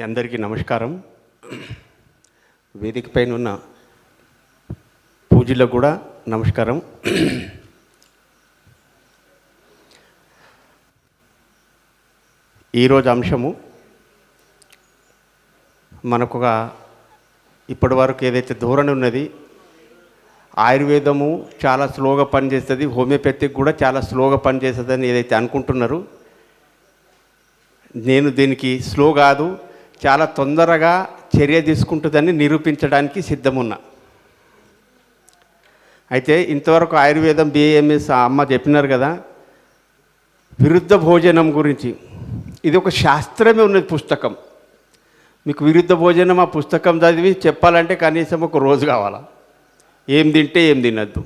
అందరికీ నమస్కారం. వేదిక పైన ఉన్న పూజలకు కూడా నమస్కారం. ఈరోజు అంశము మనకొక ఇప్పటి వరకు ఏదైతే ధోరణి ఉన్నది, ఆయుర్వేదము చాలా స్లోగా పనిచేస్తుంది, హోమియోపతిక్ కూడా చాలా స్లోగా పనిచేస్తుందని ఏదైతే అనుకుంటున్నారో, నేను దీనికి స్లో కాదు, చాలా తొందరగా చర్య తీసుకుంటుందని నిరూపించడానికి సిద్ధమున్నా. అయితే ఇంతవరకు ఆయుర్వేదం బిఏఎంఎస్ అమ్మ చెప్పినారు కదా, విరుద్ధ భోజనం గురించి. ఇది ఒక శాస్త్రమే ఉన్నది పుస్తకం. మీకు విరుద్ధ భోజనం ఆ పుస్తకం చదివి చెప్పాలంటే కనీసం ఒక రోజు కావాలా. ఏం తింటే ఏం తినద్దు,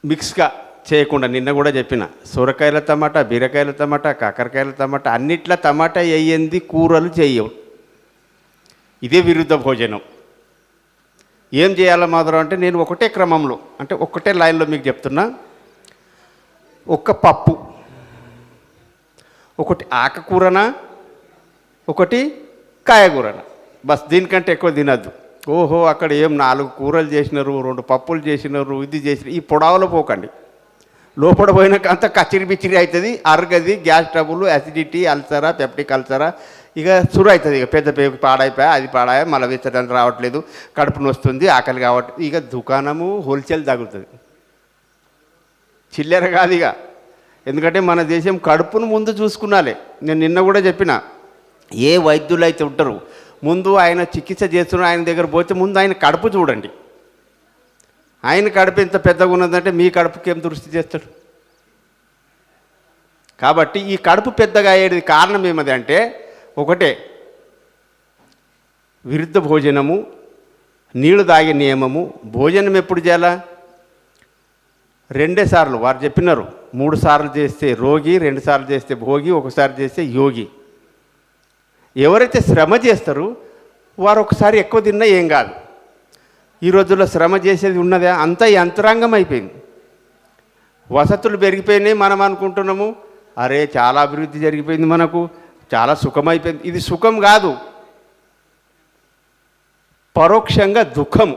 మిక్స్గా చేయకుండా. నిన్న కూడా చెప్పిన, సొరకాయల టమాటా, బీరకాయల టమాటా, కాకరకాయల టమాటా, అన్నిట్లా టమాటా వేయంది కూరలు చేయవు. ఇదే విరుద్ధ భోజనం. ఏం చేయాలో మాత్రం అంటే నేను ఒకటే క్రమంలో, అంటే ఒకటే లైన్లో మీకు చెప్తున్నా. ఒక పప్పు, ఒకటి ఆకుకూరన, ఒకటి కాయగూరన, బస్. దీనికంటే ఎక్కువ తినద్దు. ఓహో అక్కడ ఏం 4 కూరలు చేసినారు, 2 పప్పులు చేసినారు, ఇది చేసినారు, ఈ పొడవలో పోకండి. లోపల పోయినాక అంతా కచ్చిరి బిచ్చిరి అవుతుంది, అరగది, గ్యాస్ ట్రబుల్, యాసిడిటీ, అల్సరా, పెప్టిక్ అల్సరా, ఇక సురు అవుతుంది. ఇక పెద్ద పేగు పాడైపోయా, అది పాడాయా, మళ్ళీ విచ్చడానికి రావట్లేదు, కడుపుని వస్తుంది, ఆకలి కావట్లేదు. ఇక దుకాణము హోల్సేల్ తగ్గుతుంది, చిల్లర కాదు ఇక. ఎందుకంటే మన దేశం కడుపును ముందు చూసుకున్నాలే. నేను నిన్న కూడా చెప్పిన, ఏ వైద్యులు అయితే ఉంటారు ముందు ఆయన చికిత్స చేస్తున్న ఆయన దగ్గర పోతే ముందు ఆయన కడుపు చూడండి. ఆయన కడుపు ఎంత పెద్దగా ఉన్నదంటే మీ కడుపుకి ఏం దృష్టి చేస్తాడు. కాబట్టి ఈ కడుపు పెద్దగా అయ్యేది కారణం ఏమది అంటే, ఒకటే విరుద్ధ భోజనము, నీళ్లు తాగే నియమము. భోజనం ఎప్పుడు చేయాలా? 2 సార్లు. వారు చెప్పినారు, 3 సార్లు చేస్తే రోగి, 2 సార్లు చేస్తే భోగి, 1 సారి చేస్తే యోగి. ఎవరైతే శ్రమ చేస్తారో వారు ఒకసారి ఎక్కువ తిన్నా ఏం కాదు. ఈ రోజుల్లో శ్రమ చేసేది ఉన్నదా? అంతా యంత్రాంగం అయిపోయింది. వసతులు పెరిగిపోయినాయి. మనం అనుకుంటున్నాము, అరే చాలా అభివృద్ధి జరిగిపోయింది, మనకు చాలా సుఖమైపోయింది. ఇది సుఖం కాదు, పరోక్షంగా దుఃఖం.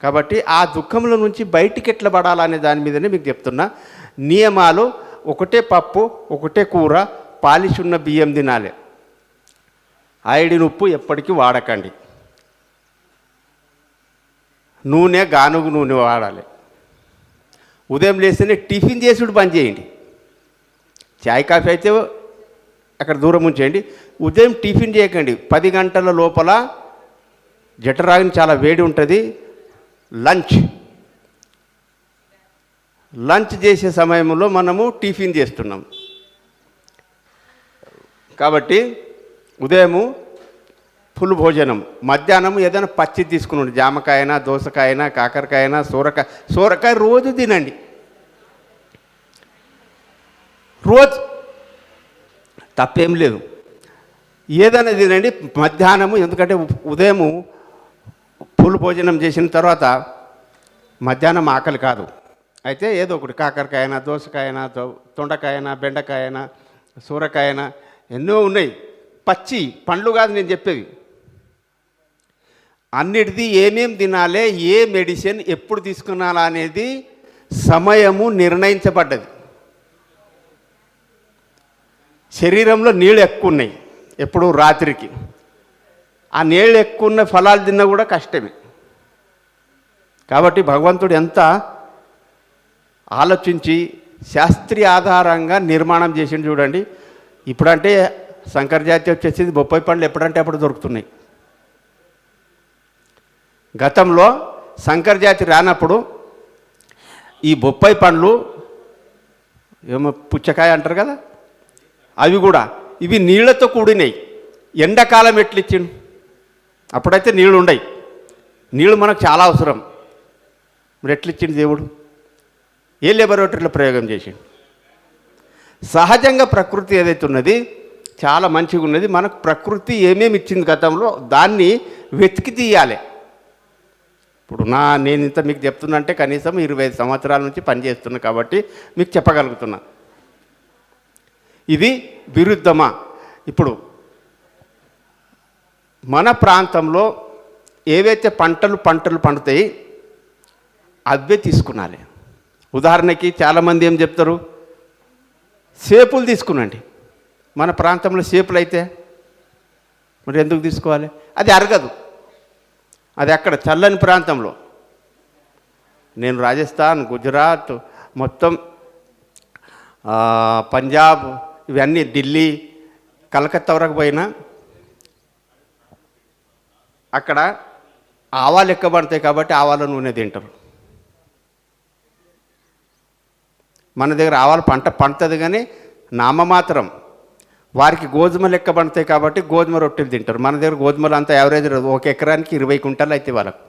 కాబట్టి ఆ దుఃఖంలో నుంచి బయటికి ఎట్లా పడాలనే దాని మీదనే మీకు చెప్తున్నా. నియమాలు: ఒకటే పప్పు, ఒకటే కూర, పాలిష్ ఉన్న బియ్యం తినాలి. ఐడిన్ ఉప్పు ఎప్పటికీ వాడకండి. నూనె గానుగు నూనె వాడాలి. ఉదయం లేస్తేనే టిఫిన్ చేసుడు బంద్ చేయండి. చాయ్ కాఫీ అయితే అక్కడ దూరం ఉంచేయండి. ఉదయం టిఫిన్ చేయకండి. 10 గంటల లోపల జఠరాగ్ని చాలా వేడి ఉంటుంది. లంచ్ చేసే సమయంలో మనము టిఫిన్ చేస్తున్నాం. కాబట్టి ఉదయము ఫుల్ భోజనం, మధ్యాహ్నం ఏదైనా పచ్చి తీసుకుని, జామకాయనా, దోసకాయనా, కాకరకాయనా, సోరకాయ రోజు తినండి. రోజు తప్పేం లేదు, ఏదైనా తినండి మధ్యాహ్నము. ఎందుకంటే ఉదయము ఫుల్ భోజనం చేసిన తర్వాత మధ్యాహ్నం ఆకలి కాదు. అయితే ఏదో ఒకటి, కాకరకాయనా, దోసకాయనా, తొండకాయనా, బెండకాయనా, సూరకాయనా, ఎన్నో ఉన్నాయి. పచ్చి పండ్లు కాదు నేను చెప్పేది. అన్నిటిది ఏమేం తినాలి, ఏ మెడిసిన్ ఎప్పుడు తీసుకున్నాలా అనేది సమయము నిర్ణయించబడ్డది. శరీరంలో నీళ్ళు ఎక్కువ ఉన్నాయి ఎప్పుడు రాత్రికి. ఆ నీళ్ళు ఎక్కువ ఉన్న ఫలాలు తిన్నా కూడా కష్టమే. కాబట్టి భగవంతుడు ఎంత ఆలోచించి శాస్త్రీయ ఆధారంగా నిర్మాణం చేసిండు చూడండి. ఇప్పుడంటే సంకర జాతి వచ్చేసింది, బొప్పాయి పండ్లు ఎప్పుడంటే అప్పుడు దొరుకుతున్నాయి. గతంలో సంకర జాతి రానప్పుడు ఈ బొప్పాయి పండ్లు, ఏమో పుచ్చకాయ అంటారు కదా, అవి కూడా ఇవి నీళ్లతో కూడినాయి. ఎండాకాలం ఎట్లు ఇచ్చిండు? అప్పుడైతే నీళ్ళు ఉండయి. నీళ్ళు మనకు చాలా అవసరం. మరి ఎట్లు ఇచ్చిండు దేవుడు? ఏ లెబొరేటరీలో ప్రయోగం చేసిండు? సహజంగా ప్రకృతి ఏదైతే ఉన్నది చాలా మంచిగా ఉన్నది. మనకు ప్రకృతి ఏమేమి ఇచ్చింది గతంలో, దాన్ని వెతికి తీయాలి. ఇప్పుడు నేను ఇంత మీకు చెప్తున్నా అంటే కనీసం 25 సంవత్సరాల నుంచి పనిచేస్తున్నా కాబట్టి మీకు చెప్పగలుగుతున్నా. ఇది విరుద్ధమా? ఇప్పుడు మన ప్రాంతంలో ఏవైతే పంటలు పండుతాయి అవే తీసుకున్నాలి. ఉదాహరణకి చాలామంది ఏం చెప్తారు, సేపులు తీసుకునండి. మన ప్రాంతంలో సేపులు అయితే మరి ఎందుకు తీసుకోవాలి? అది అరగదు. అది అక్కడ చల్లని ప్రాంతంలో, నేను రాజస్థాన్, గుజరాత్, మొత్తం పంజాబ్, ఇవన్నీ ఢిల్లీ, కలకత్తా వరకు పోయినా అక్కడ ఆవాలు ఎక్కువ పడతాయి కాబట్టి ఆవాల నూనె తింటారు. మన దగ్గర ఆవాలు పండుతుంది కానీ నామమాత్రం. వారికి గోధుమలు లెక్క పండుతాయి కాబట్టి గోధుమ రొట్టెలు తింటారు. మన దగ్గర గోధుమలు అంతా యావరేజ్ ఒక ఎకరానికి 20 కుంటలు అయితే వాళ్ళకు.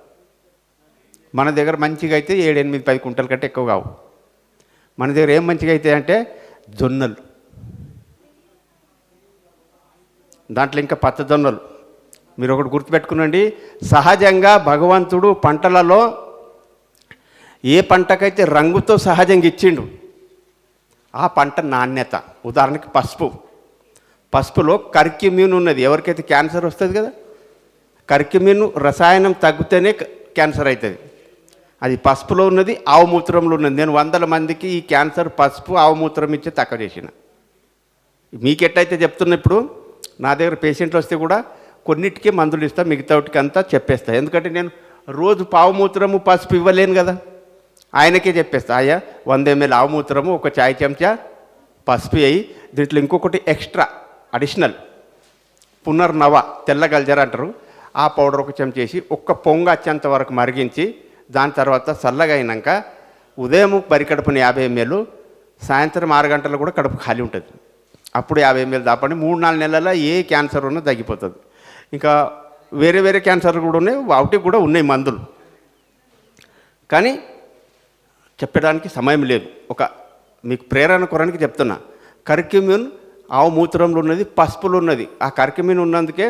మన దగ్గర మంచిగా అయితే 7, 8, 10 కుంటల కంటే ఎక్కువ కావు. మన దగ్గర ఏం మంచిగా అవుతాయి అంటే జొన్నలు, దాంట్లో ఇంకా పచ్చ జొన్నలు. మీరు ఒకటి గుర్తుపెట్టుకునండి, సహజంగా భగవంతుడు పంటలలో ఏ పంటకైతే రంగుతో సహజంగా ఇచ్చిండు ఆ పంట నాణ్యత. ఉదాహరణకి పసుపులో కర్క్యూమిన్ ఉన్నది. ఎవరికైతే క్యాన్సర్ వస్తుంది కదా, కర్క్యూమిన్ రసాయనం తగ్గితేనే క్యాన్సర్ అవుతుంది. అది పసుపులో ఉన్నది, ఆవుమూత్రంలో ఉన్నది. నేను 100 మందికి ఈ క్యాన్సర్ పసుపు ఆవుమూత్రం ఇచ్చి తక్కువ చేసిన. మీకెట్టయితే చెప్తున్నా, ఇప్పుడు నా దగ్గర పేషెంట్లు వస్తే కూడా కొన్నిటికి మందులు ఇస్తా, మిగతాటికి అంతా చెప్పేస్తా. ఎందుకంటే నేను రోజు పావుమూత్రము పసుపు ఇవ్వలేను కదా, ఆయనకే చెప్పేస్తా. అయ్యా 100 ml ఆవుమూత్రము, ఒక చాయ్ చెంచా పసుపు వేయి, దీంట్లో ఇంకొకటి ఎక్స్ట్రా అడిషనల్ పునర్నవ తెల్ల గల్జర అంటారు, ఆ పౌడర్ ఒక చెంచేసి ఒక్క పొంగ వచ్చేంత వరకు మరిగించి, దాని తర్వాత చల్లగా అయినాక ఉదయం పరికడుపున 50 ml, సాయంత్రం 6 గంటలు కూడా కడుపు ఖాళీ ఉంటుంది. అప్పుడు 50 ml దాపండి. 3-4 నెలల ఏ క్యాన్సర్ ఉన్నా తగ్గిపోతుంది. ఇంకా వేరే క్యాన్సర్ కూడా ఉన్నాయి, వాటికి కూడా ఉన్నాయి మందులు. కానీ చెప్పడానికి సమయం లేదు. ఒక మీకు ప్రేరణ కొరడానికి చెప్తున్నా. కర్క్యూమిన్ ఆవు మూత్రంలో ఉన్నది, పసుపులో ఉన్నది. ఆ కర్క్యూమిన్ ఉన్నందుకే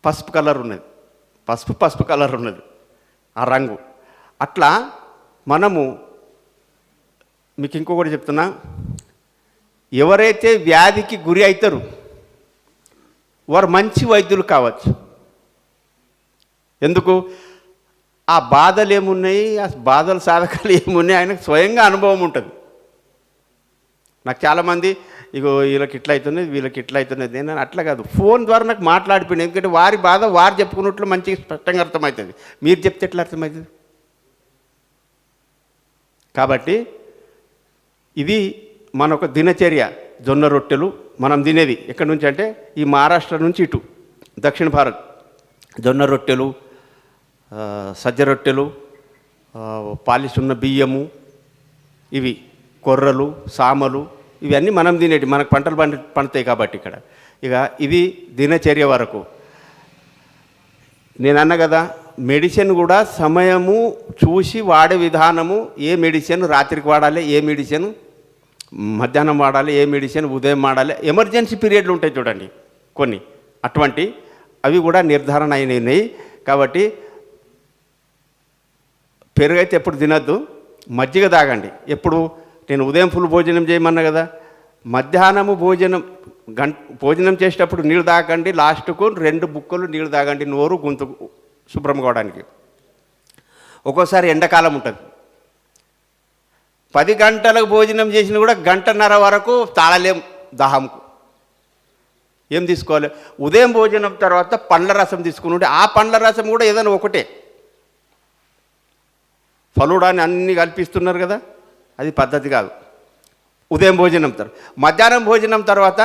పసుపు కలర్ ఉన్నది, పసుపు కలర్ ఉన్నది ఆ రంగు. అట్లా మనము మీకు ఇంకొకటి చెప్తున్నా, ఎవరైతే వ్యాధికి గురి అవుతారు వారు మంచి వైద్యులు కావచ్చు. ఎందుకు? ఆ బాధలు ఏమున్నాయి, ఆ బాధల సాధకాలు ఏమున్నాయి, ఆయనకు స్వయంగా అనుభవం ఉంటుంది. నాకు చాలామంది ఇగో వీళ్ళకి ఇట్లా అవుతున్నది, వీళ్ళకి ఇట్లా అవుతున్నది. నేను అట్లా కాదు, ఫోన్ ద్వారా నాకు మాట్లాడిపోయింది. ఎందుకంటే వారి బాధ వారు చెప్పుకున్నట్లు మంచిగా స్పష్టంగా అర్థమవుతుంది. మీరు చెప్తే ఎట్లా అర్థమవుతుంది? కాబట్టి ఇది మన ఒక దినచర్య. జొన్న రొట్టెలు మనం తినేది ఎక్కడి నుంచి అంటే ఈ మహారాష్ట్ర నుంచి ఇటు దక్షిణ భారత్. జొన్న రొట్టెలు, సజ్జ రొట్టెలు, పాలిష్ ఉన్న బియ్యము, ఇవి కొర్రలు, సామలు, ఇవన్నీ మనం తినేటి. మనకు పంటలు పండుతాయి కాబట్టి ఇక్కడ. ఇక ఇది దినచర్య వరకు. నేను అన్నా కదా, మెడిసిన్ కూడా సమయము చూసి వాడే విధానము. ఏ మెడిసిన్ రాత్రికి వాడాలి, ఏ మెడిసిన్ మధ్యాహ్నం వాడాలి, ఏ మెడిసిన్ ఉదయం వాడాలి. ఎమర్జెన్సీ పీరియడ్లు ఉంటాయి చూడండి కొన్ని, అటువంటి అవి కూడా నిర్ధారణ అయినాయి. కాబట్టి పెరుగు అయితే ఎప్పుడు తినద్దు, మజ్జిగ తాగండి. ఎప్పుడు? నేను ఉదయం ఫుల్ భోజనం చేయమన్నా కదా, మధ్యాహ్నము భోజనం చేసేటప్పుడు నీళ్ళు తాగండి. లాస్ట్కు 2 బుక్కలు నీళ్ళు తాగండి, నోరు గొంతు శుభ్రం కావడానికి. ఒక్కోసారి ఎండాకాలం ఉంటుంది, 10 గంటలకు భోజనం చేసినా కూడా 1:30 వరకు తాళలేం దాహంకు. ఏం తీసుకోవాలి? ఉదయం భోజనం తర్వాత పండ్ల రసం తీసుకుని ఉంటే, ఆ పండ్ల రసం కూడా ఏదైనా ఒకటే. ఫలుడాని అన్నీ కల్పిస్తున్నారు కదా, అది పద్ధతి కాదు. ఉదయం భోజనం తర్వాత, మధ్యాహ్నం భోజనం తర్వాత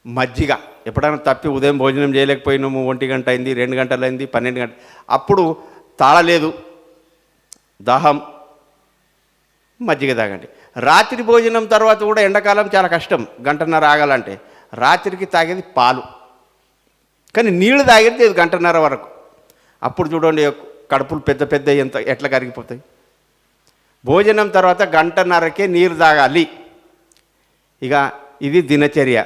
మజ్జిగ. ఎప్పుడైనా తప్పి ఉదయం భోజనం చేయలేకపోయినాము, 1 గంట అయింది, 2 గంటలు అయింది, 12 గంటలు, అప్పుడు తాళలేదు, దాహం, మజ్జిగ తాగండి. రాత్రి భోజనం తర్వాత కూడా ఎండాకాలం చాలా కష్టం, 1:30 ఆగాలంటే. రాత్రికి తాగేది పాలు, కానీ నీళ్లు తాగేది 1:30 వరకు. అప్పుడు చూడండి కడుపులు పెద్ద ఎట్లా కరిగిపోతాయి. భోజనం తర్వాత 1:30కే నీరు తాగాలి. ఇక ఇది దినచర్య.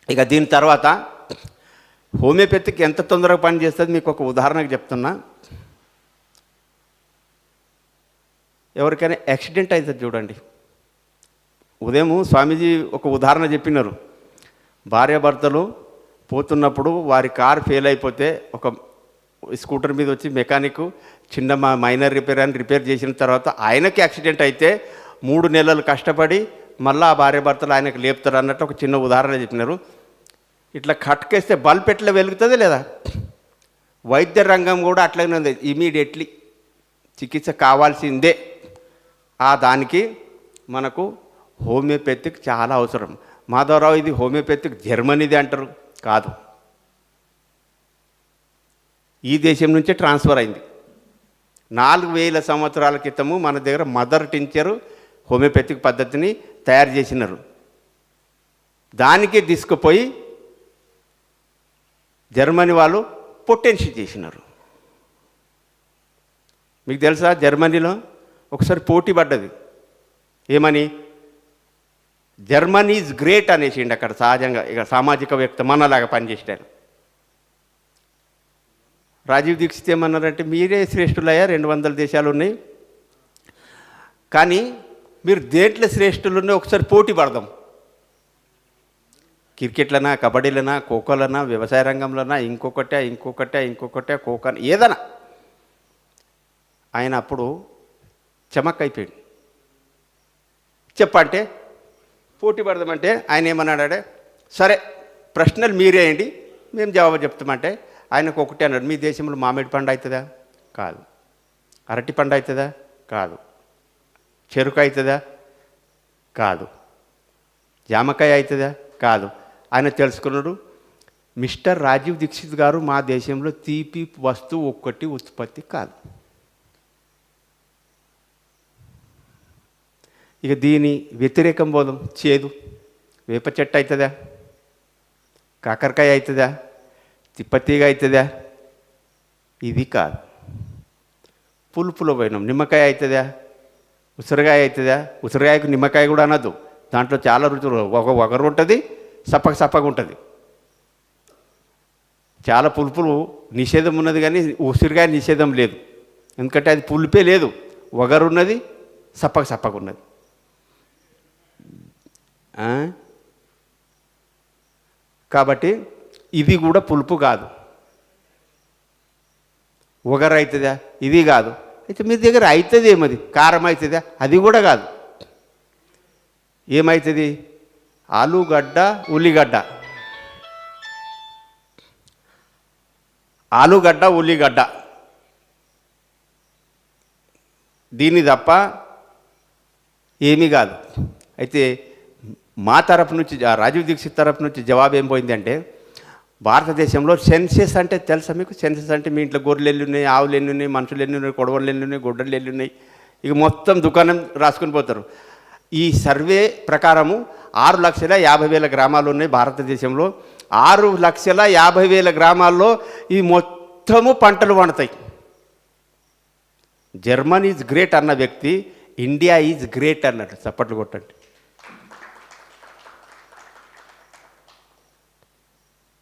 ఇక దీని తర్వాత హోమియోపతికి ఎంత తొందరగా పని చేస్తుంది మీకు ఒక ఉదాహరణకు చెప్తున్నా. ఎవరికైనా యాక్సిడెంట్ అవుతుంది చూడండి. ఉదయం స్వామీజీ ఒక ఉదాహరణ చెప్పినారు. భార్యాభర్తలు పోతున్నప్పుడు వారి కారు ఫెయిల్ అయిపోతే ఒక స్కూటర్ మీద వచ్చి మెకానిక్ చిన్న మైనర్ రిపేర్ అని రిపేర్ చేసిన తర్వాత ఆయనకి యాక్సిడెంట్ అయితే 3 నెలలు కష్టపడి మళ్ళీ ఆ భార్యాభర్తలు ఆయనకు లేపుతారు అన్నట్టు ఒక చిన్న ఉదాహరణ చెప్పినారు. ఇట్లా కట్కేస్తే బల్బ్ ఎట్లా వెలుగుతుంది లేదా, వైద్య రంగం కూడా అట్లనే ఉంది. ఇమీడియట్లీ చికిత్స కావాల్సిందే. దానికి మనకు హోమియోపతిక్ చాలా అవసరం. మాధవరావు ఇది హోమియోపతిక్ జర్మనీది అంటారు, కాదు, ఈ దేశం నుంచే ట్రాన్స్ఫర్ అయింది. 4000 సంవత్సరాల క్రితము మన దగ్గర మదర్ టించరు హోమియోపతిక్ పద్ధతిని తయారు చేసినారు. దానికి తీసుకుపోయి జర్మనీ వాళ్ళు పొటెన్షియల్ చేసినారు. మీకు తెలుసా, జర్మనీలో ఒకసారి పోటీ పడ్డది. ఏమని? జర్మనీ ఈజ్ గ్రేట్ అనేసిండి అక్కడ. సహజంగా ఇక సామాజికవేత్త మనలాగా పనిచేసారు. రాజీవ్ దీక్షిత్ ఏమన్నారంటే, మీరే శ్రేష్ఠులయ్యా, 200 దేశాలు ఉన్నాయి, కానీ మీరు దేంట్లో శ్రేష్ఠులు ఉన్నాయి ఒకసారి పోటీ పడదాం. క్రికెట్లనా, కబడ్డీలనా, ఖోఖోలనా, వ్యవసాయ రంగంలోనా, ఇంకొకటే ఖోఖో ఏదైనా. ఆయన అప్పుడు చమక్ అయిపోయాడు. చెప్పంటే పోటీ పడదామంటే ఆయన ఏమన్నాడే, సరే ప్రశ్నలు మీరేయండి, మేము జవాబు చెప్తామంటే ఆయనకు ఒకటే అన్నాడు, మీ దేశంలో మామిడి పండు అవుతుందా? కాదు. అరటి పండు అవుతుందా? కాదు. చెరుకు అవుతుందా? కాదు. జామకాయ అవుతుందా? కాదు. ఆయన తెలుసుకున్నాడు, మిస్టర్ రాజీవ్ దీక్షిత్ గారు, మా దేశంలో తీపి వస్తువు ఒక్కటి ఉత్పత్తి కాదు. ఇక దీని వ్యతిరేకం పోదాం. చేదు, వేప చెట్టు అవుతుందా? కాకరకాయ అవుతుందా? తిప్పతీగ అవుతుందా? ఇది కాదు. పులుపులో పోయినాం. నిమ్మకాయ అవుతుందా? ఉసిరికాయ అవుతుందా? ఉసిరికాయకు నిమ్మకాయ కూడా అనద్దు, దాంట్లో చాలా రుచులు, ఒకరు ఉంటుంది, సప్పగా ఉంటుంది. చాలా పులుపులు నిషేధం ఉన్నది, కానీ ఉసిరికాయ నిషేధం లేదు, ఎందుకంటే అది పులుపే లేదు, ఒకరున్నది, సప్పగా ఉన్నది. కాబట్టి ఇది కూడా పులుపు కాదు. ఒకరు అవుతుందా? ఇది కాదు. అయితే మీ దగ్గర అవుతుంది ఏమది? కారం అవుతుందా? అది కూడా కాదు. ఏమవుతుంది? ఆలుగడ్డ, ఉల్లిగడ్డ. దీని తప్ప ఏమీ కాదు. అయితే మా తరపు నుంచి, రాజీవ్ దీక్షిత్ తరపు నుంచి జవాబు ఏం పోయింది అంటే, భారతదేశంలో సెన్సెస్ అంటే తెలుసా మీకు? సెన్సెస్ అంటే మీ ఇంట్లో గొర్రెలు ఎన్ని ఉన్నాయి, ఆవులు ఎన్ని ఉన్నాయి, మనుషులు ఎన్ని ఉన్నాయి, కొడవలు ఎన్ని ఉన్నాయి, గొడ్డలు ఎన్ని ఉన్నాయి, ఇక మొత్తం దుకాణం రాసుకుని పోతారు. ఈ సర్వే ప్రకారము 6,50,000 గ్రామాలు ఉన్నాయి భారతదేశంలో. 6,50,000 గ్రామాల్లో ఈ మొత్తము పంటలు పండుతాయి. జర్మనీ ఈజ్ గ్రేట్ అన్న వ్యక్తి ఇండియా ఈజ్ గ్రేట్ అన్నాడు. చప్పట్లు కొట్టండి.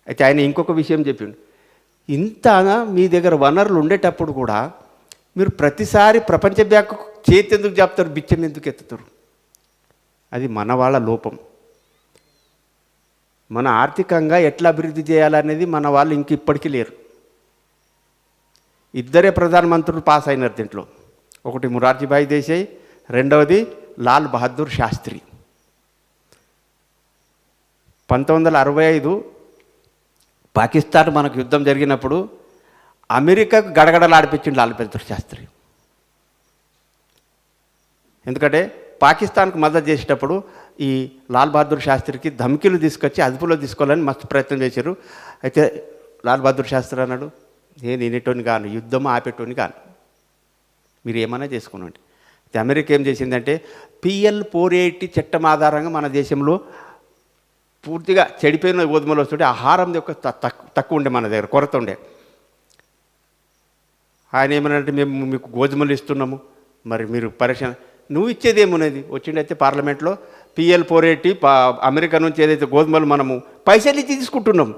అయితే ఆయన ఇంకొక విషయం చెప్పిండు, ఇంత మీ దగ్గర వనరులు ఉండేటప్పుడు కూడా మీరు ప్రతిసారి ప్రపంచ బ్యాంకు చేతి ఎందుకు చెప్తారు, బిచ్చం ఎందుకు ఎత్తుతారు? అది మన వాళ్ళ లోపం. మన ఆర్థికంగా ఎట్లా అభివృద్ధి చేయాలనేది మన వాళ్ళు ఇంక ఇప్పటికీ లేరు. 2 ప్రధానమంత్రులు పాస్ అయినారు దీంట్లో. ఒకటి మొరార్జీభాయ్ దేశాయ్, రెండవది లాల్ బహదూర్ శాస్త్రి. 1965 పాకిస్తాన్ మనకు యుద్ధం జరిగినప్పుడు అమెరికాకు గడగడలాడిపించిండు లాల్ బహదూర్ శాస్త్రి. ఎందుకంటే పాకిస్తాన్కు మద్దతు చేసేటప్పుడు ఈ లాల్ బహదూర్ శాస్త్రికి ధమ్కీలు తీసుకొచ్చి అదుపులో తీసుకోవాలని మస్తు ప్రయత్నం చేశారు. అయితే లాల్ బహదూర్ శాస్త్రి అన్నాడు, నేను వినేటోని కాను, యుద్ధం ఆపేటోని కాను, మీరు ఏమైనా చేసుకోనండి. అయితే అమెరికా ఏం చేసిందంటే PL 480 చట్టం ఆధారంగా మన దేశంలో పూర్తిగా చెడిపోయిన గోధుమలు వస్తుంటే ఆహారం యొక్క తక్కువ ఉండే, మన దగ్గర కొరత ఉండే. ఆయన ఏమనంటే, మేము మీకు గోధుమలు ఇస్తున్నాము, మరి మీరు పరీక్ష, నువ్వు ఇచ్చేది ఏమున్నది? వచ్చిండైతే పార్లమెంట్లో PL 480 అమెరికా నుంచి ఏదైతే గోధుమలు మనము పైసలు ఇచ్చి తీసుకుంటున్నాం,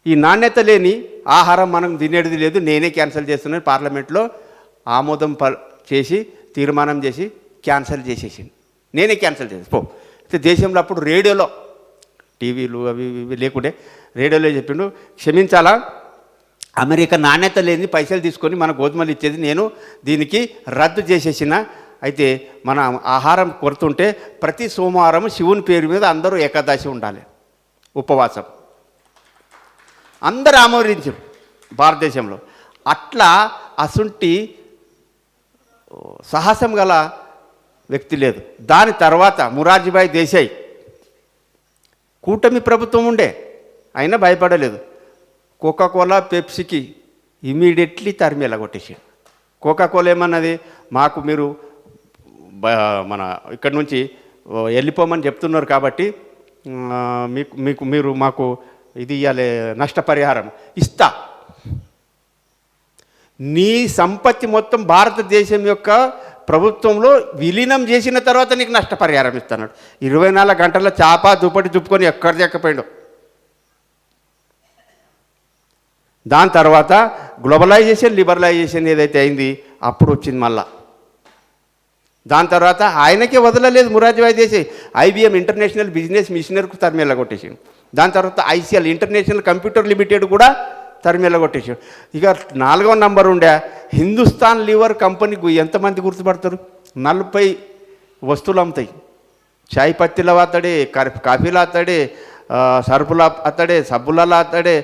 ఈ నాణ్యత లేని ఆహారం మనం తినేది లేదు, నేనే క్యాన్సిల్ చేస్తున్నాను. పార్లమెంట్లో ఆమోదం చేసి తీర్మానం చేసి క్యాన్సిల్ చేసేసింది, నేనే క్యాన్సిల్ చేసి పో. అయితే దేశంలో అప్పుడు రేడియోలో టీవీలు అవి ఇవి లేకుండే రేడియోలో చెప్పిండు, క్షమించాలా, అమెరికా నాణ్యత లేని పైసలు తీసుకొని మన గోధుమలు ఇచ్చేది నేను దీనికి రద్దు చేసేసిన. అయితే మన ఆహారం కొడుతుంటే ప్రతి సోమవారం శివుని పేరు మీద అందరూ ఏకాదశి ఉండాలి, ఉపవాసం. అందరూ ఆమోదించారు భారతదేశంలో. అట్లా అసుంటి సాహసం గల వ్యక్తి లేదు. దాని తర్వాత మొరార్జీభాయ్ దేశాయ్ కూటమి ప్రభుత్వం ఉండే, అయినా భయపడలేదు. కోకాకోలా పెప్సీకి ఇమీడియట్లీ తరిమి ఎలగొట్టేసాడు. కోకాకోలా ఏమన్నది, మాకు మీరు మన ఇక్కడి నుంచి వెళ్ళిపోమని చెప్తున్నారు కాబట్టి మీరు మాకు ఇది ఇవ్వాలి, నష్టపరిహారం ఇస్తా. నీ సంపత్తి మొత్తం భారతదేశం యొక్క ప్రభుత్వంలో విలీనం చేసిన తర్వాత నీకు నష్టపరిహారం ఇస్తున్నాడు. 24 గంటల చాప దుప్పటి దుప్పుకొని ఎక్కడ చెక్కపోయాడు. దాని తర్వాత గ్లోబలైజేషన్ లిబరలైజేషన్ ఏదైతే అయింది అప్పుడు వచ్చింది మళ్ళా. దాని తర్వాత ఆయనకే వదలలేదు Morarjibhai Desai. IBM international business మిషనరీకు తరిమేలా కొట్టేసాడు. దాని తర్వాత ICL ఇంటర్నేషనల్ కంప్యూటర్ లిమిటెడ్ కూడా తరిమేలా కొట్టేసాడు. ఇక 4వ నంబర్ ఉండే హిందుస్థాన్ లివర్ కంపెనీ ఎంతమంది గుర్తుపడతారు? 40 వస్తువులు అమ్ముతాయి. చాయ్ పత్తిలో అతడే, కాఫీలో అతడే, సరుపులు అతడే, సబ్బులలో అతడే,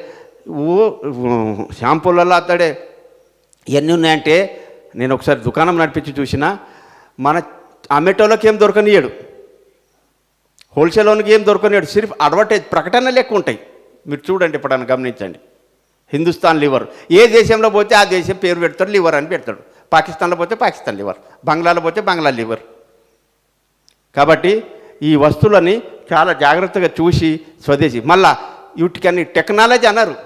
షాంపూలలో అతడే. ఇవన్నీ ఉన్నాయంటే నేను ఒకసారి దుకాణం నడిపించి చూసిన, మన అమ్మేటోళ్ళకి ఏం దొరకనియాడు, హోల్సేల్లోనికి ఏం దొరకనియాడు. సిర్ఫ్ అడ్వర్టైజ్ ప్రకటనలు ఎక్కువ ఉంటాయి. మీరు చూడండి, ఎప్పుడన్నా గమనించండి. హిందుస్థాన్ లివర్, ఏ దేశంలో పోతే ఆ దేశం పేరు పెడతాడు, లివర్ అని పెడతాడు. పాకిస్తాన్లో పోతే పాకిస్తాన్ లివర్, బంగ్లాలో పోతే బంగ్లా లివర్. కాబట్టి ఈ వస్తువులని చాలా జాగ్రత్తగా చూసి స్వదేశీ. మళ్ళా వీటికన్నీ టెక్నాలజీ అన్నారు.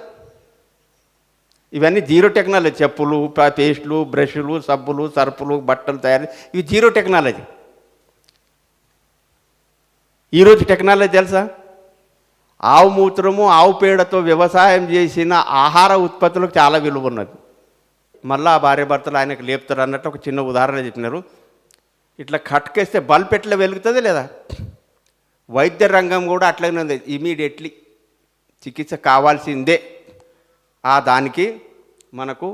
ఇవన్నీ జీరో టెక్నాలజీ. చెప్పులు, పేస్టులు, బ్రష్లు, సబ్బులు, సర్పులు, బట్టలు తయారు, ఇవి జీరో టెక్నాలజీ. ఈరోజు టెక్నాలజీ తెలుసా? ఆవు మూత్రము, ఆవు పేడతో వ్యవసాయం చేసిన ఆహార ఉత్పత్తులకు చాలా విలువ ఉన్నది. మళ్ళీ ఆ భార్య భర్తలు ఆయనకు లేపుతారు అన్నట్టు ఒక చిన్న ఉదాహరణ చెప్పినారు. ఇట్లా కట్కేస్తే బల్బ్ ఎట్లా వెలుగుతుంది లేదా, వైద్య రంగం కూడా అట్లనే ఉంది. ఇమీడియట్లీ చికిత్స కావాల్సిందే. దానికి మనకు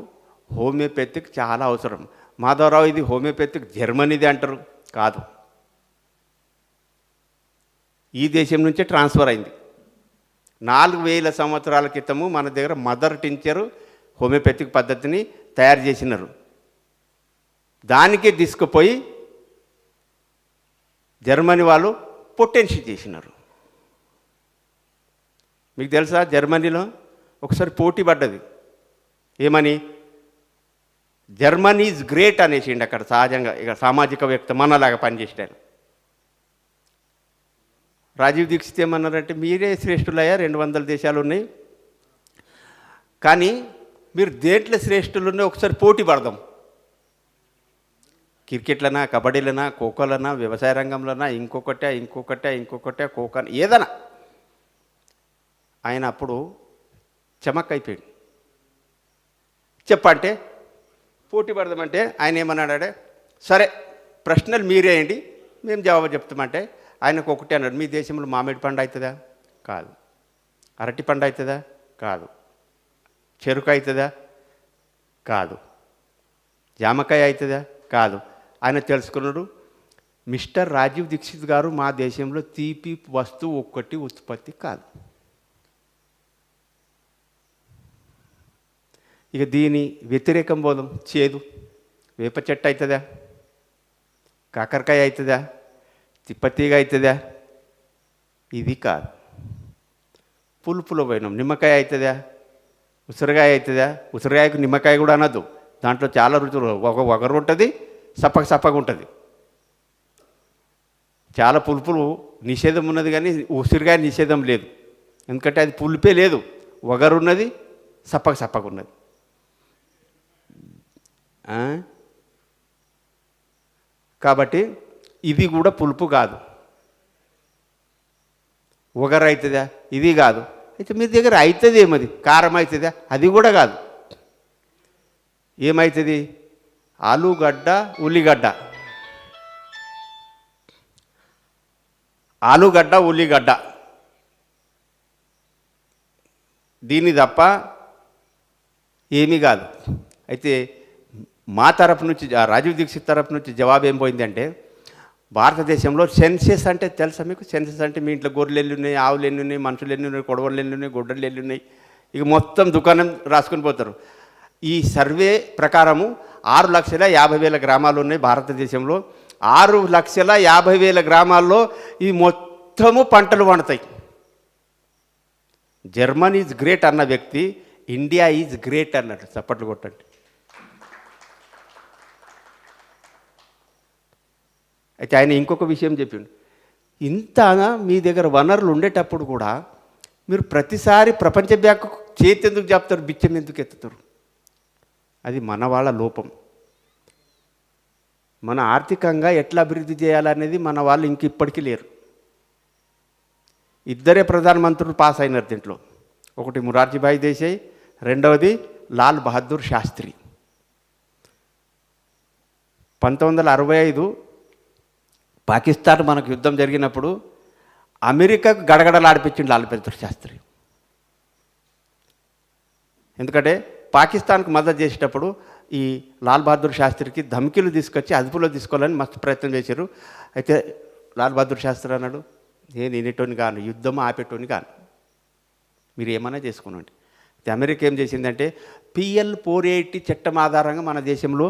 హోమియోపతిక్ చాలా అవసరం. మాధవరావు, ఇది హోమియోపతిక్ జర్మనీది అంటారు, కాదు, ఈ దేశం నుంచే ట్రాన్స్ఫర్ అయింది. 4000 సంవత్సరాల క్రితము మన దగ్గర మదర్ టించరు హోమియోపతిక్ పద్ధతిని తయారు చేసినారు. దానికే తీసుకుపోయి జర్మనీ వాళ్ళు పొటెన్షి చేసినారు. మీకు తెలుసా, జర్మనీలో ఒకసారి పోటీ పడ్డది. ఏమని? జర్మనీ ఈజ్ గ్రేట్ అనేసిండి అక్కడ. సహజంగా ఇక సామాజికవేత్త మనలాగా పనిచేసాడు. రాజీవ్ దీక్షిత్ ఏమన్నారంటే, మీరే శ్రేష్ఠులయ్యా, 200 దేశాలు ఉన్నాయి, కానీ మీరు దేంట్లో శ్రేష్ఠులు ఉన్నాయి ఒకసారి పోటీ పడదాం. క్రికెట్లనా, కబడ్డీలనా, ఖోఖోలనా, వ్యవసాయ రంగంలోనా, ఇంకొకటే ఖోఖో ఏదైనా. ఆయన అప్పుడు చమక్ అయిపోయాడు. చెప్పంటే పోటీ పడదామంటే ఆయన ఏమన్నాడే, సరే ప్రశ్నలు మీరేయండి, మేము జవాబు చెప్తామంటే ఆయనకు ఒకటే అన్నాడు, మీ దేశంలో మామిడి పండు అవుతుందా? కాదు. అరటి పండు అవుతుందా? కాదు. చెరుకు అవుతుందా? కాదు. జామకాయ అవుతుందా? కాదు. ఆయన తెలుసుకున్నాడు, మిస్టర్ రాజీవ్ దీక్షిత్ గారు, మా దేశంలో తీపి వస్తువు ఒక్కటి ఉత్పత్తి కాదు. ఇక దీని వ్యతిరేకం పోదాం. చేదు, వేప చెట్టు అవుతుందా? కాకరకాయ అవుతుందా? తిప్పతీగ అవుతుందా? ఇది కాదు. పులుపులో పోయినాం. నిమ్మకాయ అవుతుందా? ఉసిరికాయ అవుతుందా? ఉసిరికాయకు నిమ్మకాయ కూడా అనద్దు, దాంట్లో చాలా రుచులు, ఒకరు ఉంటుంది, సప్పగా ఉంటుంది. చాలా పులుపులు నిషేధం ఉన్నది, కానీ ఉసిరికాయ నిషేధం లేదు. ఎందుకంటే అది పులిపే లేదు, వగరున్నది, సప్పగా ఉన్నది. కాబట్టి ఇది కూడా పులుపు కాదు. వగరు అవుతుందా? ఇది కాదు. అయితే మీ దగ్గర అవుతుంది ఏమది? కారం అవుతుందా? అది కూడా కాదు. ఏమవుతుంది? ఆలుగడ్డ, ఉల్లిగడ్డ. ఆలుగడ్డ, ఉల్లిగడ్డ దీన్ని తప్ప ఏమీ కాదు. అయితే మా తరపు నుంచి రాజీవ్ దీక్షిత్ తరపు నుంచి జవాబు ఏం పోయిందంటే, భారతదేశంలో సెన్సెస్ అంటే తెలుసా మీకు? సెన్సెస్ అంటే మీ ఇంట్లో గొర్రెలు ఎన్ని ఉన్నాయి, ఆవులు ఎన్ని ఉన్నాయి, మనుషులు ఎన్ని ఉన్నాయి, కొడవలు ఎన్ని ఉన్నాయి, గుడ్డలు ఎన్ని ఉన్నాయి, ఇక మొత్తం దుకాణం రాసుకొని పోతారు. ఈ సర్వే ప్రకారము 6,50,000 గ్రామాలు ఉన్నాయి భారతదేశంలో. 6,50,000 గ్రామాల్లో ఈ మొత్తము పంటలు పండుతాయి. జర్మనీ ఈజ్ గ్రేట్ అన్న వ్యక్తి ఇండియా ఈజ్ గ్రేట్ అన్నట్టు. చప్పట్లు కొట్టండి. అయితే ఆయన ఇంకొక విషయం చెప్పిండు, ఇంత మీ దగ్గర వనరులు ఉండేటప్పుడు కూడా మీరు ప్రతిసారి ప్రపంచ బ్యాంకు చేతి ఎందుకు చెప్తారు, బిచ్చం ఎందుకు ఎత్తుతారు? అది మన వాళ్ళ లోపం. మన ఆర్థికంగా ఎట్లా అభివృద్ధి చేయాలనేది మన వాళ్ళు ఇంక ఇప్పటికీ లేరు. ఇద్దరే ప్రధానమంత్రులు పాస్ అయినారు దీంట్లో. ఒకటి మొరార్జీభాయ్ దేశాయ్, రెండవది లాల్ బహదూర్ శాస్త్రి. 1965 పాకిస్తాన్ మనకు యుద్ధం జరిగినప్పుడు అమెరికాకు గడగడలాడిపించిండు లాల్ బహదూర్ శాస్త్రి. ఎందుకంటే పాకిస్తాన్కు మద్దతు చేసేటప్పుడు ఈ లాల్ బహదూర్ శాస్త్రికి ధమ్కీలు తీసుకొచ్చి అదుపులో తీసుకోవాలని మస్తు ప్రయత్నం చేశారు. అయితే లాల్ బహదూర్ శాస్త్రి అన్నాడు, నేను వినేటోని కాను, యుద్ధం ఆపేటోని కాను, మీరు ఏమైనా చేసుకోనండి. అయితే అమెరికా ఏం చేసిందంటే PL 480 చట్టం ఆధారంగా మన దేశంలో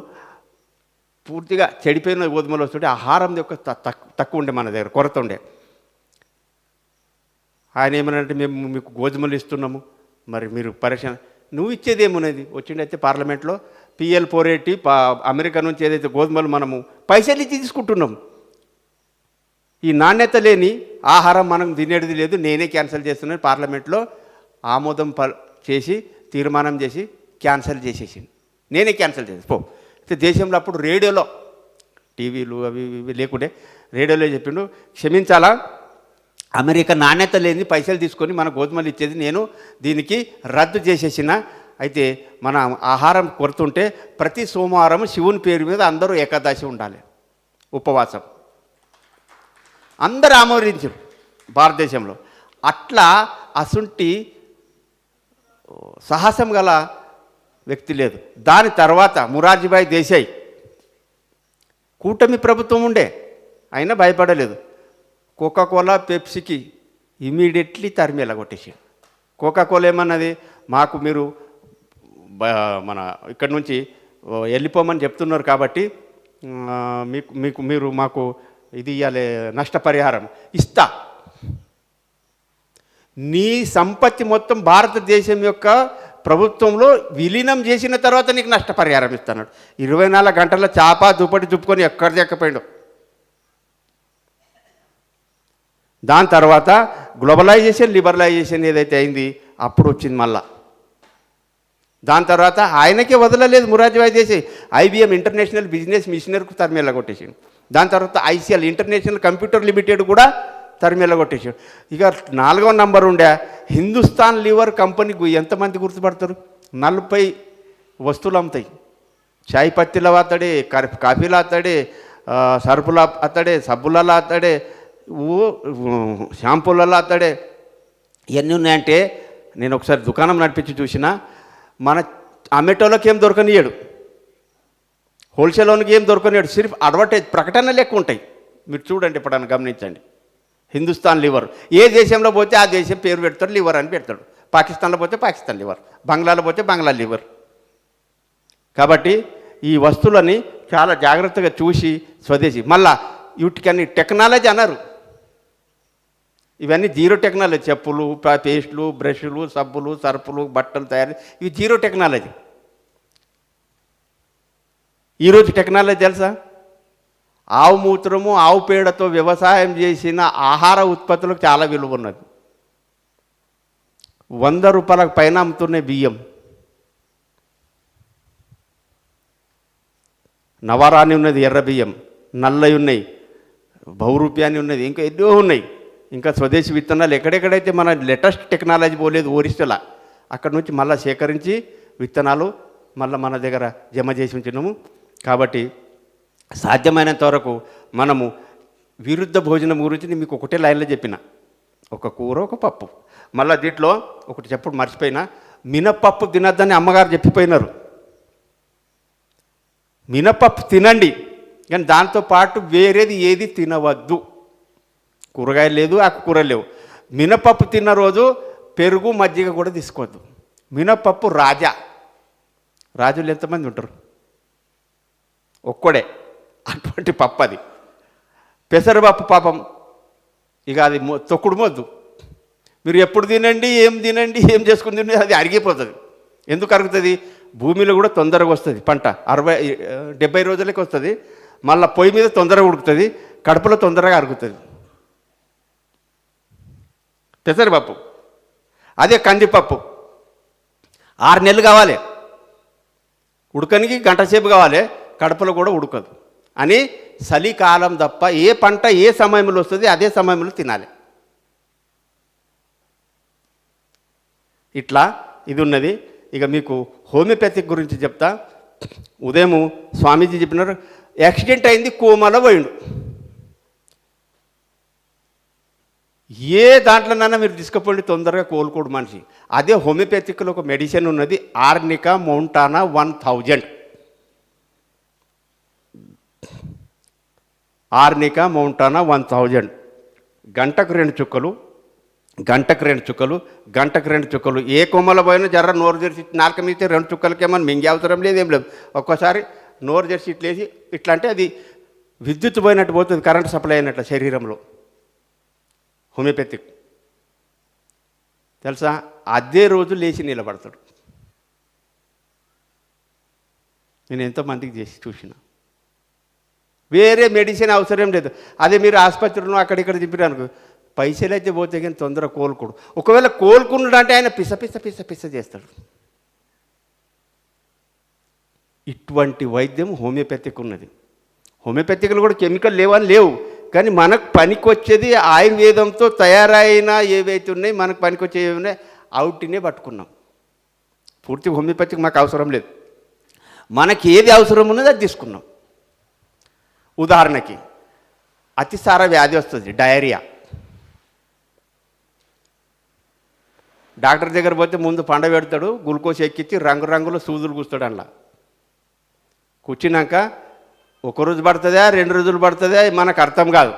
పూర్తిగా చెడిపోయిన గోధుమలు వస్తుంటే ఆహారం యొక్క తక్కువ ఉండే, మన దగ్గర కొరత ఉండే. ఆయన ఏమనంటే మేము మీకు గోధుమలు ఇస్తున్నాము, మరి మీరు పరిశ్రమ నువ్వు ఇచ్చేది ఏమున్నది? వచ్చిండైతే పార్లమెంట్లో PL 480 అమెరికా నుంచి ఏదైతే గోధుమలు మనము పైసలు ఇచ్చి తీసుకుంటున్నాం, ఈ నాణ్యత లేని ఆహారం మనం తినేది లేదు, నేనే క్యాన్సిల్ చేస్తున్నాను. పార్లమెంట్లో ఆమోదం చేసి తీర్మానం చేసి క్యాన్సిల్ చేసేసింది. నేనే క్యాన్సిల్ చేసి పో. అయితే దేశంలో అప్పుడు రేడియోలో, టీవీలు అవి ఇవి లేకుండే, రేడియోలో చెప్పిండు, క్షమించాలా, అమెరికా నాణ్యత లేని పైసలు తీసుకొని మన గోధుమలు ఇచ్చేది నేను దీనికి రద్దు చేసేసిన. అయితే మన ఆహారం కొరతుంటే ప్రతి సోమవారం శివుని పేరు మీద అందరూ ఏకాదశి ఉండాలి, ఉపవాసం. అందరూ ఆమోదించారు భారతదేశంలో. అట్లా అసుంటి సాహసం గల వ్యక్తి లేదు. దాని తర్వాత మొరార్జీభాయ్ దేశాయ్ కూటమి ప్రభుత్వం ఉండే, అయినా భయపడలేదు. కోకాకోలా పెప్సీకి ఇమీడియట్లీ తరిమేలా కొట్టేసాడు. కోకాకోలా ఏమన్నది, మాకు మీరు మన ఇక్కడి నుంచి వెళ్ళిపోమని చెప్తున్నారు కాబట్టి మీరు మాకు ఇది ఇవ్వాలి, నష్టపరిహారం ఇస్తా. నీ సంపత్తి మొత్తం భారతదేశం యొక్క ప్రభుత్వంలో విలీనం చేసిన తర్వాత నీకు నష్టపరిహారం ఇస్తున్నాడు. 24 గంటల చాప దుప్పటి దుప్పుకొని ఎక్కడ చెక్కపోయాడు. దాని తర్వాత గ్లోబలైజేషన్ లిబరలైజేషన్ ఏదైతే అయింది అప్పుడు వచ్చింది మళ్ళా. దాని తర్వాత ఆయనకే వదలలేదు Morarjibhai Desai. IBM international business మిషనరీకు తరిమేలా కొట్టేసాడు. దాని తర్వాత ICL ఇంటర్నేషనల్ కంప్యూటర్ లిమిటెడ్ కూడా తరిమేలా కొట్టేసాడు. ఇక 4వ నంబర్ ఉండే హిందుస్థాన్ లివర్ కంపెనీకి ఎంతమంది గుర్తుపడతారు? 40 వస్తువులు అమ్ముతాయి. చాయ్ పత్తిలో అతడే, కాఫీలో అతడే, సరుపులో అతడే, సబ్బులలో అతడే, షాంపూలలో అతడే. ఇవన్నీ ఉన్నాయంటే నేను ఒకసారి దుకాణం నడిపించి చూసిన, మన అమ్మేటోళ్ళకి ఏం దొరకనియాడు, హోల్సేల్లోనికి ఏం దొరకనియాడు. సిర్ఫ్ అడ్వర్టైజ్ ప్రకటనలు ఎక్కువ ఉంటాయి. మీరు చూడండి, ఎప్పుడన్నా గమనించండి. హిందుస్థాన్ లివర్, ఏ దేశంలో పోతే ఆ దేశం పేరు పెడతాడు, లివర్ అని పెడతాడు. పాకిస్తాన్లో పోతే పాకిస్తాన్ లివర్, బంగ్లాలో పోతే బంగ్లా లివర్. కాబట్టి ఈ వస్తువులని చాలా జాగ్రత్తగా చూసి స్వదేశీ. మళ్ళా వీటికన్నీ టెక్నాలజీ అన్నారు. ఇవన్నీ జీరో టెక్నాలజీ. చెప్పులు, పేస్టులు, బ్రష్లు, సబ్బులు, సర్పులు, బట్టలు తయారు, ఇవి జీరో టెక్నాలజీ. ఈరోజు టెక్నాలజీ తెలుసా? ఆవు మూత్రము, ఆవు పేడతో వ్యవసాయం చేసిన ఆహార ఉత్పత్తులకు చాలా విలువ ఉన్నది. 100 రూపాయలకు పైన అమ్ముతున్నాయి బియ్యం. నవరాని ఉన్నది, ఎర్ర బియ్యం, నల్లవి ఉన్నాయి, బహురూప్యాన్ని ఉన్నది, ఇంకా ఎన్నో ఉన్నాయి. ఇంకా స్వదేశీ విత్తనాలు ఎక్కడెక్కడైతే మన లేటెస్ట్ టెక్నాలజీ పోలేదు ఓరిస్టలా, అక్కడి నుంచి మళ్ళీ సేకరించి విత్తనాలు మళ్ళీ మన దగ్గర జమ చేసి ఉంచినాము. కాబట్టి సాధ్యమైనంత వరకు మనము విరుద్ధ భోజనం గురించి మీకు ఒకటే లైన్లో చెప్పిన, ఒక కూర ఒక పప్పు. మళ్ళీ దీంట్లో ఒకటి చెప్పుడు మర్చిపోయినా, మినపప్పు తినద్దని అమ్మగారు చెప్పిపోయినారు. మినపప్పు తినండి, కానీ దాంతోపాటు వేరేది ఏది తినవద్దు. కూరగాయలు లేదు, ఆకుకూరలు లేవు. మినపప్పు తిన్న రోజు పెరుగు మజ్జిగ కూడా తీసుకోవద్దు. మినపప్పు రాజా. రాజులు ఎంతమంది ఉంటారు? ఒక్కడే. అటువంటి పప్పు అది. పెసరపప్పు పాపం ఇక అది తొక్కుడు మొద్దు. మీరు ఎప్పుడు తినండి, ఏం చేసుకుని తినండి, అది అరిగిపోతుంది. ఎందుకు అరుగుతుంది? భూమిలో కూడా తొందరగా వస్తుంది పంట. 60-70 రోజులకి వస్తుంది. మళ్ళీ పొయ్యి మీద తొందరగా ఉడుకుతుంది, కడుపులో తొందరగా అరుగుతుంది. పెసరపప్పు. అదే కందిపప్పు 6 నెలలు కావాలి ఉడకనికి, గంట సేపు కావాలి, కడుపులో కూడా ఉడకదు అని. చలికాలం తప్ప ఏ పంట ఏ సమయంలో వస్తుంది అదే సమయంలో తినాలి. ఇట్లా ఇది ఉన్నది. ఇక మీకు హోమియోపతిక్ గురించి చెప్తా. ఉదయం స్వామీజీ చెప్పినారు, యాక్సిడెంట్ అయింది, కోమాలో పోయిండు. ఏ దాంట్లోనైనా మీరు తీసుకుపోండి, తొందరగా కోలుకోడు మనిషి. అదే హోమియోపతిక్లో ఒక మెడిసిన్ ఉన్నది, ఆర్నికా మౌంటానా 1000. ఆర్నికా మౌంటానా 1000. గంటకు 2 చుక్కలు, గంటకు 2 చుక్కలు, గంటకు 2 చుక్కలు. ఏ కొమ్మల పోయినా జర్ర నోరు తెరిచి నాలుక మీద 2 చుక్కలకేమని మింగే అవసరం లేదు, ఏం లేదు. ఒక్కోసారి నోరు తెరిచి ఇట్లేసి ఇట్లా అంటే అది విద్యుత్ పోయినట్టు పోతుంది, కరెంట్ సప్లై అయినట్లు శరీరంలో. హోమియోపతిక్ తెలుసా? అదే రోజు లేచి నిలబడతాడు. నేను ఎంతోమందికి చేసి చూసిన. వేరే మెడిసిన్ అవసరం లేదు. అదే మీరు ఆసుపత్రిలో అక్కడిక్కడ చెప్పినాను, పైసలు అయితే పోతే కానీ తొందరగా కోలుకోడు. ఒకవేళ కోలుకున్నాడంటే ఆయన పిస చేస్తాడు. ఇటువంటి వైద్యం హోమియోపతిక్ ఉన్నది. హోమియోపతిక్లో కూడా కెమికల్ లేవని లేవు, కానీ మనకు పనికొచ్చేది ఆయుర్వేదంతో తయారైన ఏవైతే ఉన్నాయి, మనకు పనికొచ్చేవి ఉన్నాయి, అవుటినే పట్టుకున్నాం. పూర్తి హోమియోపతిక్ మాకు అవసరం లేదు. మనకి ఏది అవసరం ఉన్నదో అది తీసుకున్నాం. ఉదాహరణకి అతిసార వ్యాధి వస్తుంది, డయేరియా. డాక్టర్ దగ్గర పోతే ముందు పండ పెడతాడు, గ్లూకోజ్ ఎక్కించి రంగురంగుల సూదులు కూస్తాడు. అందులో కూర్చున్నాక 1 రోజు పడుతుందా 2 రోజులు పడుతుందా మనకు అర్థం కాదు.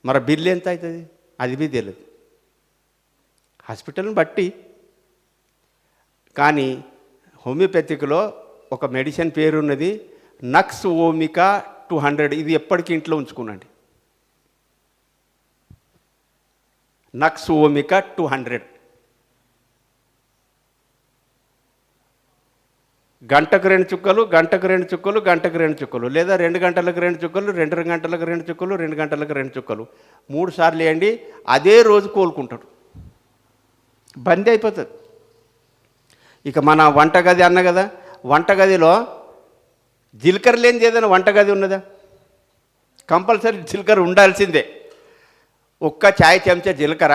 మరి బిల్లు ఎంత అవుతుంది అది బి తెలియదు, హాస్పిటల్ని బట్టి. కానీ హోమియోపతిక్లో ఒక మెడిసిన్ పేరు ఉన్నది, నక్స్ ఓమికా 200. ఇది ఎప్పటికీ ఇంట్లో ఉంచుకునండి. నక్స్ ఓమికా 200. గంటకు 2 చుక్కలు, గంటకు 2 చుక్కలు, గంటకు 2 చుక్కలు, లేదా 2 గంటలకు 2 చుక్కలు, 2 గంటలకు 2 చుక్కలు, 2 గంటలకు 2 చుక్కలు 3 సార్లు వేయండి. అదే రోజు కోలుకుంటాడు, బందీ అయిపోతుంది. ఇక మన వంటగది అన్న కదా, వంటగదిలో జీలకర్ర లేనిది ఏదైనా వంటగది ఉన్నదా? కంపల్సరీ జీలకర్ర ఉండాల్సిందే. ఒక్క చాయ్ చెంచా జీలకర్ర,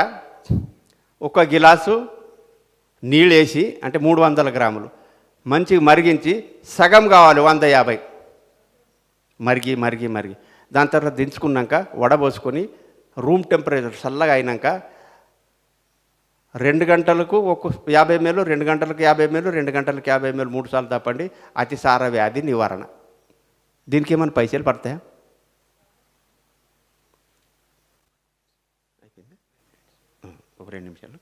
1 గిలాసు నీళ్ళు వేసి, అంటే 300 గ్రాములు మంచిగా మరిగించి, సగం కావాలి 150, మరిగి మరిగి మరిగి దాని తర్వాత దించుకున్నాక వడబోసుకొని రూమ్ టెంపరేచర్ చల్లగా అయినాక 2 గంటలకు 50 ml, 2 గంటలకు 50 ml, 2 గంటలకు 50 ml 3 సార్లు తప్పండి. అతిసార వ్యాధి నివారణ. దీనికి ఏమైనా పైసలు పడతాయా? ఒక 2 నిమిషాలు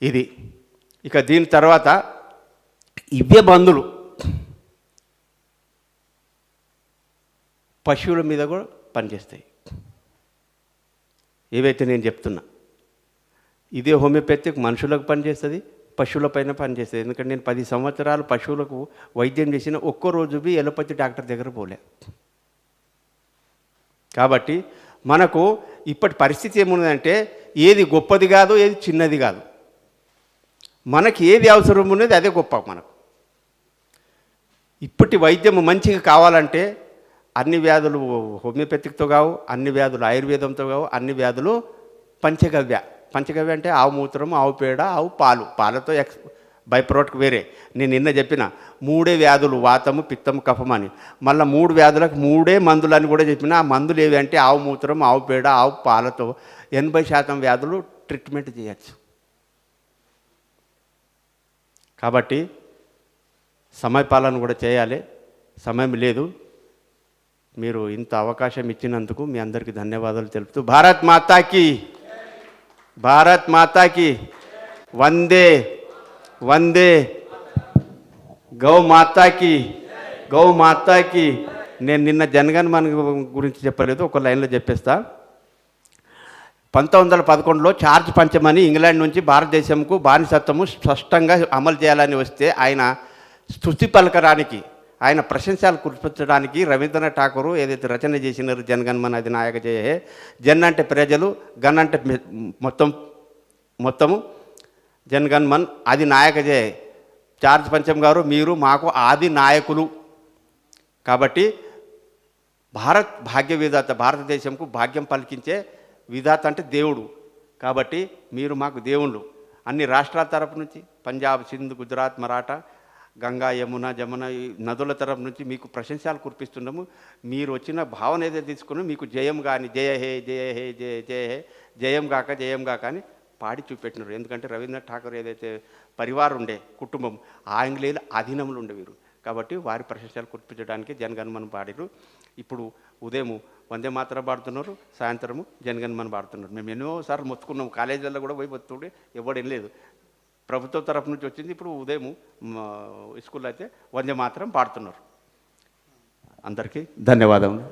ఇది. ఇక దీని తర్వాత ఇవే మందులు పశువుల మీద కూడా పనిచేస్తాయి. ఏవైతే నేను చెప్తున్నా, ఇదే హోమియోపతిక్ మనుషులకు పనిచేస్తుంది, పశువుల పైన పనిచేస్తుంది. ఎందుకంటే నేను 10 సంవత్సరాలు పశువులకు వైద్యం చేసిన, ఒక్కరోజు బి ఎలోపతి డాక్టర్ దగ్గర పోలే. కాబట్టి మనకు ఇప్పటి పరిస్థితి ఏమున్నదంటే, ఏది గొప్పది కాదు, ఏది చిన్నది కాదు. మనకి ఏది అవసరం ఉన్నది అదే గొప్ప. మనకు ఇప్పటి వైద్యం మంచిగా కావాలంటే అన్ని వ్యాధులు హోమియోపతిక్తో కావు, అన్ని వ్యాధులు ఆయుర్వేదంతో కావు, అన్ని వ్యాధులు పంచగవ్య. పంచగవ్య అంటే ఆవు మూత్రం, ఆవు పేడ, ఆవు పాలు. పాలతో బై ప్రోడక్ట్ వేరే. నేను నిన్న చెప్పిన 3 వ్యాధులు వాతము పిత్తము కఫం అని, మళ్ళీ 3 వ్యాధులకు 3 మందులు అని కూడా చెప్పిన. ఆ మందులు ఏవి అంటే ఆవు మూత్రం, ఆవు పేడ, ఆవు పాలతో 80% వ్యాధులు ట్రీట్మెంట్ చేయొచ్చు. కాబట్టి సమయపాలన కూడా చేయాలి, సమయం లేదు. మీరు ఇంత అవకాశం ఇచ్చినందుకు మీ అందరికీ ధన్యవాదాలు తెలుపుతూ భారత్ మాతాకి, భారత్ మాతాకి వందే వందే, గౌ మాతాకి, గౌ మాతాకి. నేను నిన్న జనగణ మన గురించి చెప్పలేదు, ఒక లైన్లో చెప్పేస్తా. 1911లో చార్జ్ పంచమని ఇంగ్లాండ్ నుంచి భారతదేశంకు బానిసత్వము స్పష్టంగా అమలు చేయాలని వస్తే ఆయన స్తుతి పలకడానికి, ఆయన ప్రశంసలు కురిపించడానికి రవీంద్రనాథ్ ఠాకూర్ ఏదైతే రచన చేసినారు జనగణమన అధినాయక జయ హే, జన్ అంటే ప్రజలు, గన్ అంటే మొత్తము జనగణమన్ అది నాయక జయ. చార్జ్ పంచమ్ గారు మీరు మాకు ఆది నాయకులు. కాబట్టి భారత్ భాగ్య విధాత, భారతదేశంకు భాగ్యం పలికించే విధాత అంటే దేవుడు. కాబట్టి మీరు మాకు దేవుళ్ళు. అన్ని రాష్ట్రాల తరపు నుంచి పంజాబ్, సింధ్, గుజరాత్, మరాఠా, గంగా, యమున, జమున ఈ నదుల తరపు నుంచి మీకు ప్రశంసలు కురిపిస్తున్నాము. మీరు వచ్చిన భావన ఏదైతే తీసుకున్నా మీకు జయం కానీ, జయ హే జయ హే జయ జయ హే, జయం గాక అని పాడి చూపెట్టినారు. ఎందుకంటే రవీంద్రనాథ్ ఠాకూర్ ఏదైతే పరివారం ఉండే కుటుంబం, ఆంగ్లేయుల అధీనంలో ఉండే వీరు. కాబట్టి వారి ప్రశంసలు కురిపించడానికి జనగణమన పాడిరు. ఇప్పుడు ఉదయం వందే మాత్రం పాడుతున్నారు, సాయంత్రము జనగణమన పాడుతున్నారు. మేము ఎన్నోసార్లు మొత్తుకున్నాం, కాలేజీల్లో కూడా పోయి మొత్తుకుంటే ఎవడు వెళ్ళలేదు. ప్రభుత్వం తరఫు నుంచి వచ్చింది. ఇప్పుడు ఉదయం స్కూల్లో అయితే వందే మాత్రం పాడుతున్నారు. అందరికీ ధన్యవాదములు.